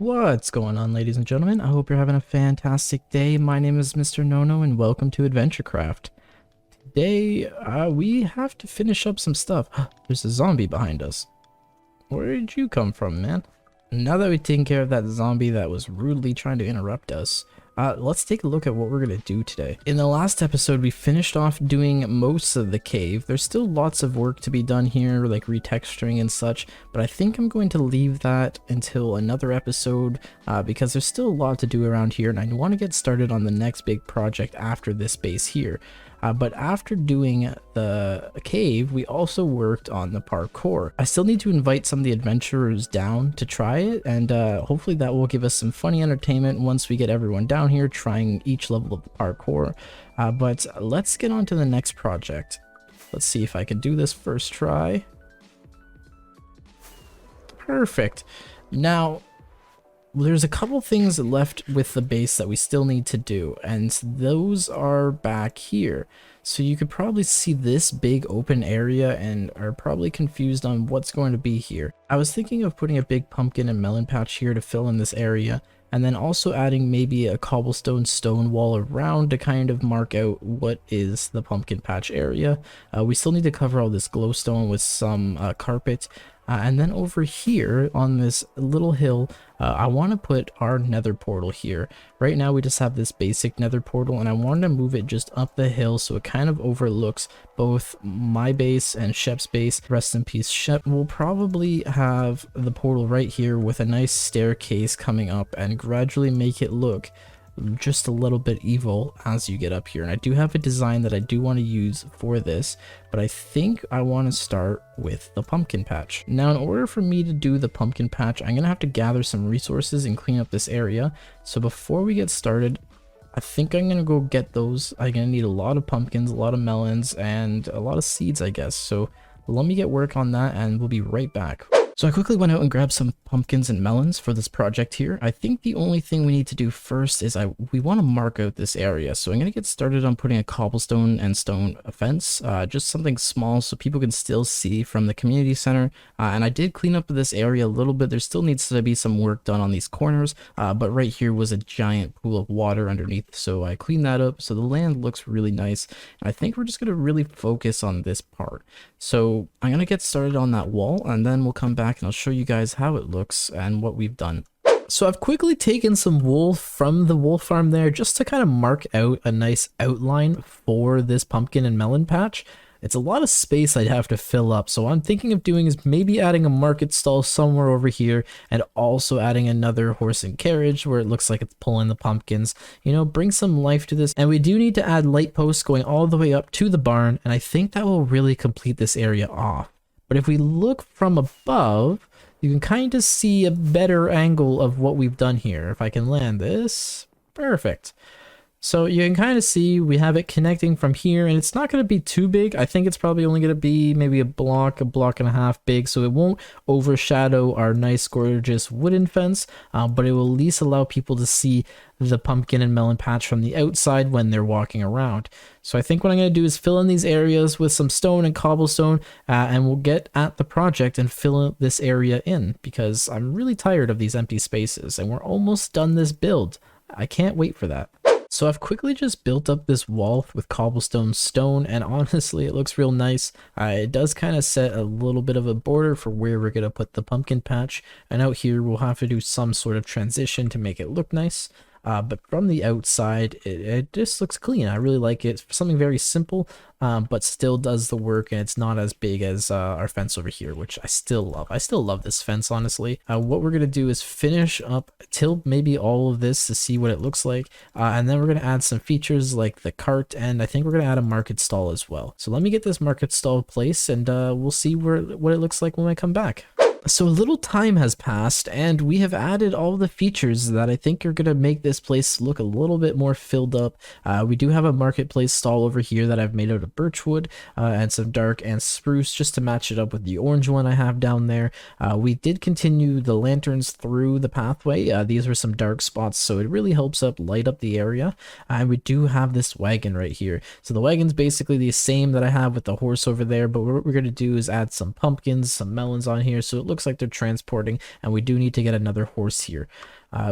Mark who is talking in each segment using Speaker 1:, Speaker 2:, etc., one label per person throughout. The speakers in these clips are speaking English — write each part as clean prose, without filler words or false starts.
Speaker 1: What's going on, ladies and gentlemen? I hope you're having a fantastic day. My name is Mr. Nono and welcome to AdventureCraft. Today, we have to finish up some stuff. There's a zombie behind us. Where did you come from, man? Now that we've taken care of that zombie that was rudely trying to interrupt us, let's take a look at what we're going to do today. In the last episode, we finished off doing most of the cave. There's still lots of work to be done here, like retexturing and such, but I think I'm going to leave that until another episode because there's still a lot to do around here, and I want to get started on the next big project after this base here. But after doing the cave, we also worked on the parkour. I still need to invite some of the adventurers down to try it, and hopefully that will give us some funny entertainment once we get everyone down here trying each level of the parkour. But let's get on to the next project. Let's see if I can do this first try. Perfect. Now, there's a couple things left with the base that we still need to do, and those are back here. So you could probably see this big open area and are probably confused on what's going to be here. I was thinking of putting a big pumpkin and melon patch here to fill in this area, and then also adding maybe a cobblestone stone wall around to kind of mark out what is the pumpkin patch area. We still need to cover all this glowstone with some carpet. And then over here on this little hill, I want to put our nether portal here. Right now we just have this basic nether portal, and I wanted to move it just up the hill so it kind of overlooks both my base and Shep's base. Rest in peace, Shep. We'll probably have the portal right here with a nice staircase coming up and gradually make it look just a little bit evil as you get up here. And I do have a design that I do want to use for this, but I think I want to start with the pumpkin patch. Now, in order for me to do the pumpkin patch, I'm gonna have to gather some resources and clean up this area. So before we get started, I think I'm gonna go get those. I'm gonna need a lot of pumpkins, a lot of melons, and a lot of seeds, I guess. So let me get work on that and we'll be right back. So I quickly went out and grabbed some pumpkins and melons for this project here. I think the only thing we need to do first is we want to mark out this area. So I'm going to get started on putting a cobblestone and stone fence, just something small so people can still see from the community center. And I did clean up this area a little bit. There still needs to be some work done on these corners, but right here was a giant pool of water underneath. So I cleaned that up. So the land looks really nice. And I think we're just going to really focus on this part. So I'm going to get started on that wall, and then we'll come back and I'll show you guys how it looks and what we've done. So I've quickly taken some wool from the wool farm there just to kind of mark out a nice outline for this pumpkin and melon patch. It's a lot of space I'd have to fill up, so what I'm thinking of doing is maybe adding a market stall somewhere over here and also adding another horse and carriage where it looks like it's pulling the pumpkins. You know, bring some life to this. And we do need to add light posts going all the way up to the barn, and I think that will really complete this area off. But if we look from above, you can kind of see a better angle of what we've done here. If I can land this, perfect. So you can kind of see we have it connecting from here, and it's not going to be too big. I think it's probably only going to be maybe a block and a half big, so it won't overshadow our nice gorgeous wooden fence, but it will at least allow people to see the pumpkin and melon patch from the outside when they're walking around. So I think what I'm going to do is fill in these areas with some stone and cobblestone, and we'll get at the project and fill this area in, because I'm really tired of these empty spaces, and we're almost done this build. I can't wait for that. So I've quickly just built up this wall with cobblestone stone, and honestly it looks real nice. It does kind of set a little bit of a border for where we're going to put the pumpkin patch, and out here we'll have to do some sort of transition to make it look nice. But from the outside, it just looks clean. I really like it. It's something very simple, but still does the work, and it's not as big as our fence over here, which I still love. I still love this fence, honestly. What we're going to do is finish up till maybe all of this to see what it looks like, and then we're going to add some features like the cart, and I think we're going to add a market stall as well. So let me get this market stall placed, and we'll see what it looks like when I come back. So a little time has passed, and we have added all the features that I think are going to make this place look a little bit more filled up. We do have a marketplace stall over here that I've made out of birchwood and some dark and spruce just to match it up with the orange one I have down there. We did continue the lanterns through the pathway. These were some dark spots, so it really helps light up the area. And we do have this wagon right here. So the wagon's basically the same that I have with the horse over there, but what we're going to do is add some pumpkins, some melons on here, so it looks like they're transporting, and we do need to get another horse here.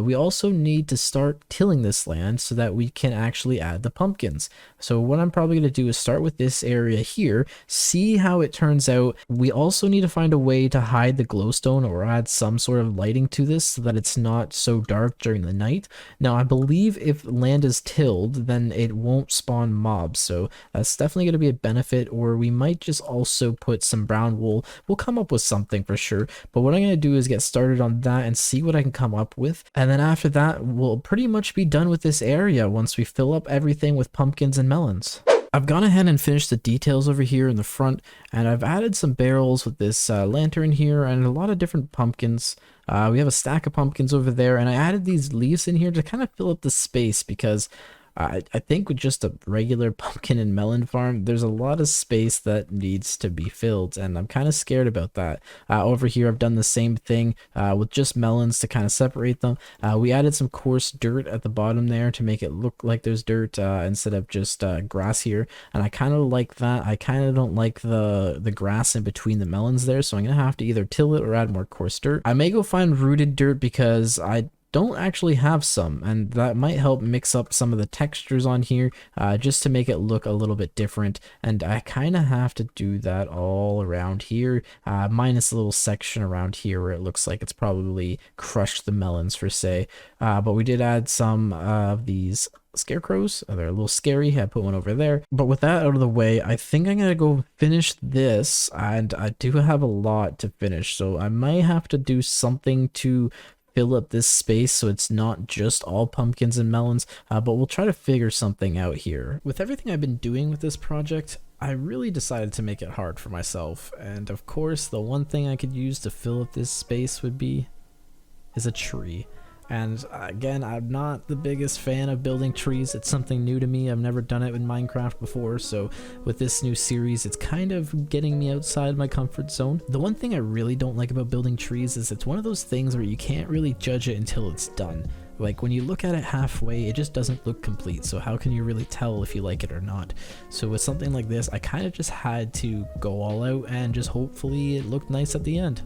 Speaker 1: We also need to start tilling this land so that we can actually add the pumpkins. So what I'm probably going to do is start with this area here, see how it turns out. We also need to find a way to hide the glowstone or add some sort of lighting to this so that it's not so dark during the night. Now, I believe if land is tilled, then it won't spawn mobs, so that's definitely going to be a benefit, or we might just also put some brown wool. We'll come up with something for sure, but what I'm going to do is get started on that and see what I can come up with. And then after that, we'll pretty much be done with this area once we fill up everything with pumpkins and melons. I've gone ahead and finished the details over here in the front, and I've added some barrels with this lantern here and a lot of different pumpkins. We have a stack of pumpkins over there, and I added these leaves in here to kind of fill up the space because I think with just a regular pumpkin and melon farm, there's a lot of space that needs to be filled, and I'm kind of scared about that. Over here, I've done the same thing with just melons to kind of separate them. We added some coarse dirt at the bottom there to make it look like there's dirt instead of just grass here, and I kind of like that. I kind of don't like the grass in between the melons there, so I'm going to have to either till it or add more coarse dirt. I may go find rooted dirt because I don't actually have some, and that might help mix up some of the textures on here just to make it look a little bit different. And I kind of have to do that all around here, minus a little section around here where it looks like it's probably crushed the melons for say. But we did add some of these scarecrows. They're a little scary. I put one over there. But with that out of the way, I think I'm gonna go finish this, and I do have a lot to finish, so I might have to do something to fill up this space so it's not just all pumpkins and melons, but we'll try to figure something out here. With everything I've been doing with this project, I really decided to make it hard for myself, and of course the one thing I could use to fill up this space is a tree. And again, I'm not the biggest fan of building trees. It's something new to me. I've never done it in Minecraft before, so with this new series, it's kind of getting me outside my comfort zone. The one thing I really don't like about building trees is it's one of those things where you can't really judge it until it's done. Like when you look at it halfway, it just doesn't look complete, so how can you really tell if you like it or not? So with something like this, I kind of just had to go all out and just hopefully it looked nice at the end.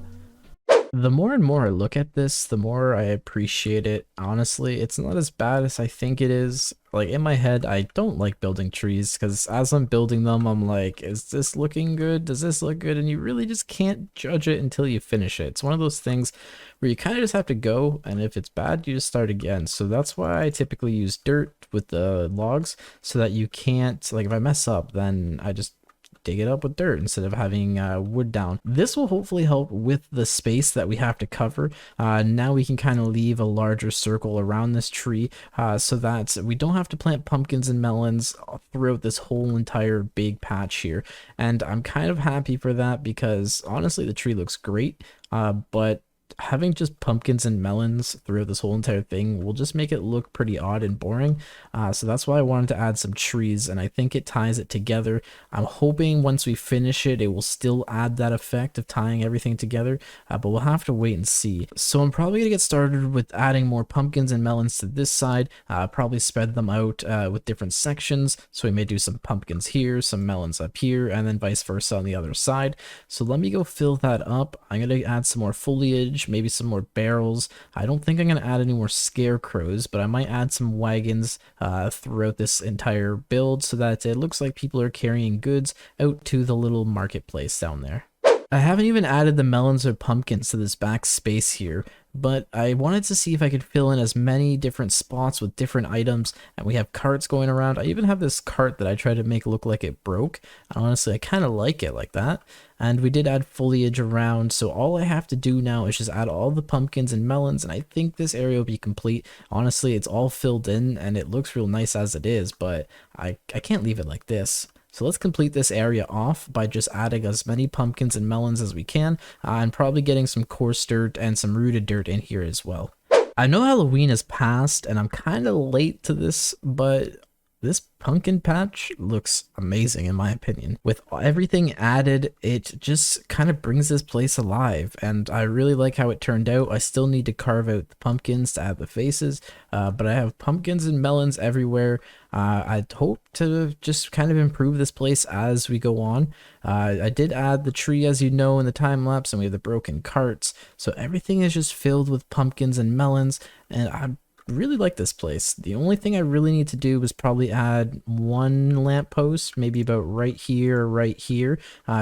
Speaker 1: The more and more I look at this, the more I appreciate it. Honestly, it's not as bad as I think it is. Like in my head, I don't like building trees because as I'm building them, I'm like, is this looking good? Does this look good? And you really just can't judge it until you finish it. It's one of those things where you kind of just have to go, and if it's bad, you just start again. So that's why I typically use dirt with the logs so that you can't, like if I mess up, then I just dig it up with dirt instead of having wood down. This will hopefully help with the space that we have to cover. Now we can kind of leave a larger circle around this tree so that we don't have to plant pumpkins and melons throughout this whole entire big patch here. And I'm kind of happy for that because honestly the tree looks great, but having just pumpkins and melons throughout this whole entire thing will just make it look pretty odd and boring. So that's why I wanted to add some trees, and I think it ties it together. I'm hoping once we finish it, it will still add that effect of tying everything together, but we'll have to wait and see. So I'm probably going to get started with adding more pumpkins and melons to this side, probably spread them out with different sections. So we may do some pumpkins here, some melons up here, and then vice versa on the other side. So let me go fill that up. I'm going to add some more foliage, maybe some more barrels. I don't think I'm going to add any more scarecrows, but I might add some wagons throughout this entire build so that it looks like people are carrying goods out to the little marketplace down there. I haven't even added the melons or pumpkins to this back space here, but I wanted to see if I could fill in as many different spots with different items, and we have carts going around. I even have this cart that I tried to make look like it broke, and honestly I kind of like it like that. And we did add foliage around, so all I have to do now is just add all the pumpkins and melons, and I think this area will be complete. Honestly, it's all filled in and it looks real nice as it is, but I can't leave it like this. So let's complete this area off by just adding as many pumpkins and melons as we can, and probably getting some coarse dirt and some rooted dirt in here as well. I know Halloween has passed and I'm kind of late to this, but This pumpkin patch looks amazing in my opinion. With everything added, it just kind of brings this place alive, and I really like how it turned out. I still need to carve out the pumpkins to add the faces, but I have pumpkins and melons everywhere. I hope to just kind of improve this place as we go on. I did add the tree, as you know, in the time lapse, and we have the broken carts, so everything is just filled with pumpkins and melons, and I'm really like this place. The only thing I really need to do is probably add one lamppost, maybe about right here,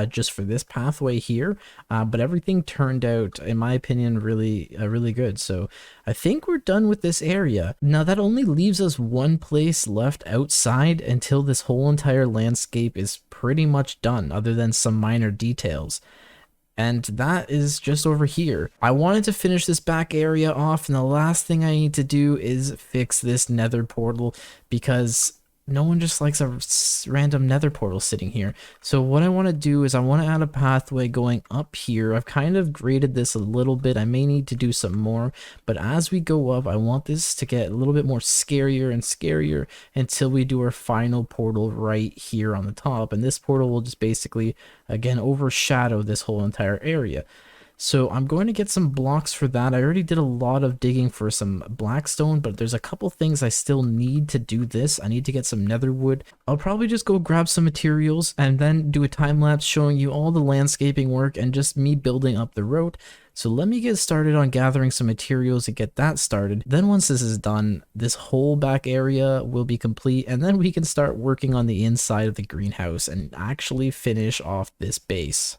Speaker 1: just for this pathway here. But everything turned out, in my opinion, really good. So I think we're done with this area. Now that only leaves us one place left outside until this whole entire landscape is pretty much done, other than some minor details. And that is just over here. I wanted to finish this back area off, and the last thing I need to do is fix this nether portal, because no one just likes a random nether portal sitting here. So what I want to do is I want to add a pathway going up here. I've kind of graded this a little bit. I may need to do some more, but as we go up, I want this to get a little bit more scarier and scarier until we do our final portal right here on the top. And this portal will just basically, again, overshadow this whole entire area. So I'm going to get some blocks for that. I already did a lot of digging for some blackstone, but there's a couple things I still need to do this. I need to get some nether wood. I'll probably just go grab some materials and then do a time lapse showing you all the landscaping work and just me building up the road. So let me get started on gathering some materials and get that started. Then once this is done, this whole back area will be complete, and then we can start working on the inside of the greenhouse and actually finish off this base.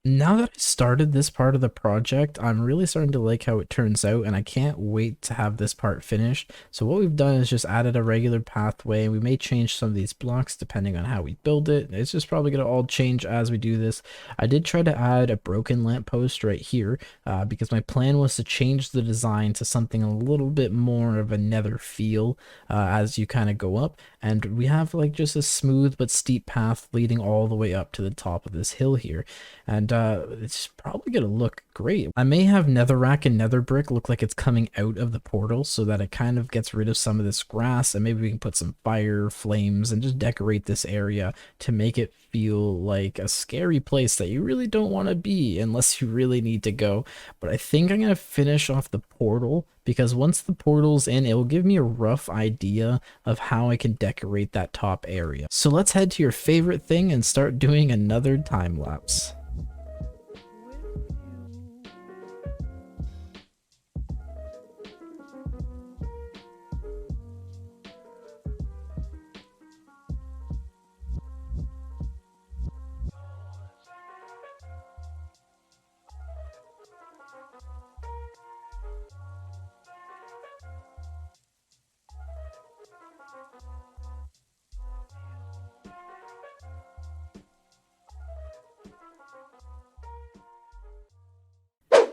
Speaker 1: Now that I started this part of the project, I'm really starting to like how it turns out, and I can't wait to have this part finished. So what we've done is just added a regular pathway. We may change some of these blocks depending on how we build it. It's just probably going to all change as we do this. I did try to add a broken lamppost right here because my plan was to change the design to something a little bit more of a nether feel as you kind of go up. And we have like just a smooth but steep path leading all the way up to the top of this hill here. And it's probably gonna look great. I may have netherrack and nether brick look like it's coming out of the portal so that it kind of gets rid of some of this grass, and maybe we can put some fire, flames, and just decorate this area to make it feel like a scary place that you really don't want to be unless you really need to go. But I think I'm gonna finish off the portal, because once the portal's in, it will give me a rough idea of how I can decorate that top area. So let's head to your favorite thing and start doing another time lapse.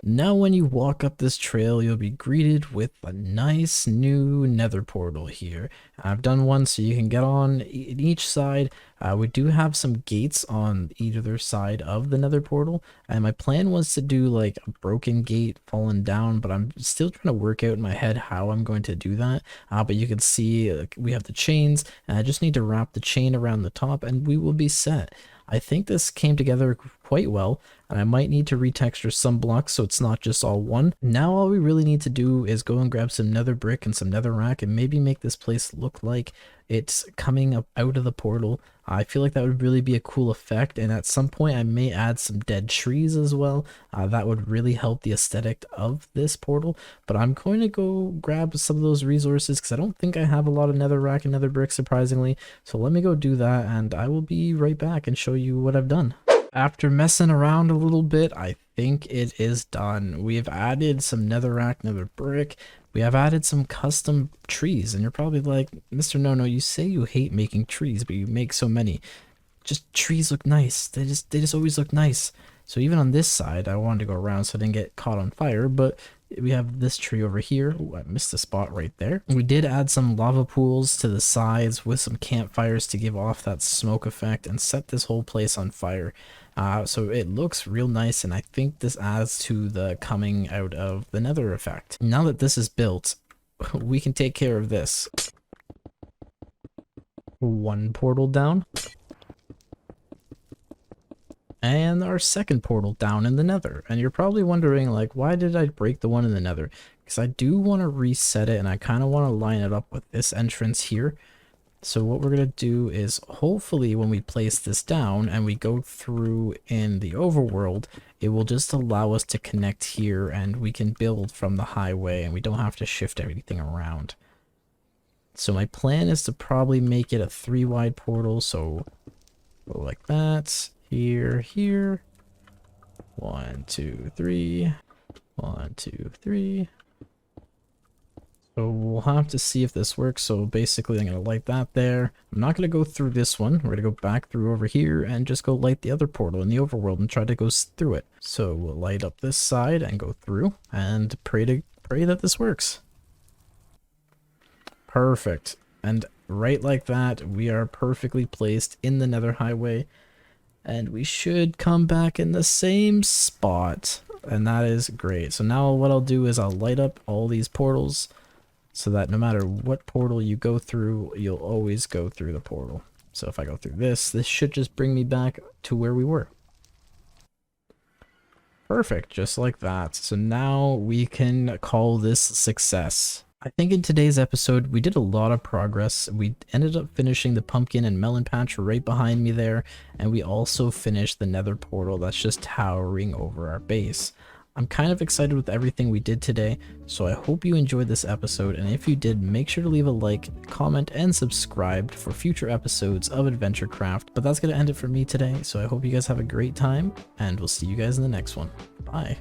Speaker 1: Now when you walk up this trail, you'll be greeted with a nice new nether portal here. I've done one so you can get on each side. We do have some gates on either side of the nether portal, and my plan was to do like a broken gate falling down, but I'm still trying to work out in my head how I'm going to do that. But you can see we have the chains, and I just need to wrap the chain around the top and we will be set. I think this came together quite well, and I might need to retexture some blocks so it's not just all one. Now all we really need to do is go and grab some nether brick and some netherrack and maybe make this place look like it's coming up out of the portal. I feel like that would really be a cool effect, and at some point I may add some dead trees as well. That would really help the aesthetic of this portal, but I'm going to go grab some of those resources because I don't think I have a lot of netherrack and nether brick, surprisingly. So let me go do that, and I will be right back and show you what I've done. After messing around a little bit, I think it is done. We have added some netherrack, nether brick. We have added some custom trees, and you're probably like, Mr. No, you say you hate making trees, but you make so many. Just trees look nice. They just always look nice. So even on this side, I wanted to go around so I didn't get caught on fire, but we have this tree over here. Ooh, I missed a spot right there. We did add some lava pools to the sides with some campfires to give off that smoke effect and set this whole place on fire. So it looks real nice, and I think this adds to the coming out of the nether effect. Now that this is built, we can take care of this. One portal down. And our second portal down in the nether. And you're probably wondering, like, why did I break the one in the nether? Because I do want to reset it, and I kind of want to line it up with this entrance here. So what we're going to do is, hopefully when we place this down and we go through in the overworld, it will just allow us to connect here, and we can build from the highway, and we don't have to shift everything around. So my plan is to probably make it a 3-wide portal, so go like that. Here. 1, 2, 3. 1, 2, 3. So we'll have to see if this works. So basically I'm going to light that there. I'm not going to go through this one. We're going to go back through over here and just go light the other portal in the overworld and try to go through it. So we'll light up this side and go through and pray that this works. Perfect. And right like that, we are perfectly placed in the nether highway. And we should come back in the same spot, and that is great. So now what I'll do is I'll light up all these portals so that no matter what portal you go through, you'll always go through the portal. So if I go through this should just bring me back to where we were. Perfect, just like that. So now we can call this success. I think in today's episode, we did a lot of progress. We ended up finishing the pumpkin and melon patch right behind me there, and we also finished the nether portal that's just towering over our base. I'm kind of excited with everything we did today, so I hope you enjoyed this episode, and if you did, make sure to leave a like, comment, and subscribe for future episodes of AdventureCraft. But that's going to end it for me today, so I hope you guys have a great time, and we'll see you guys in the next one. Bye.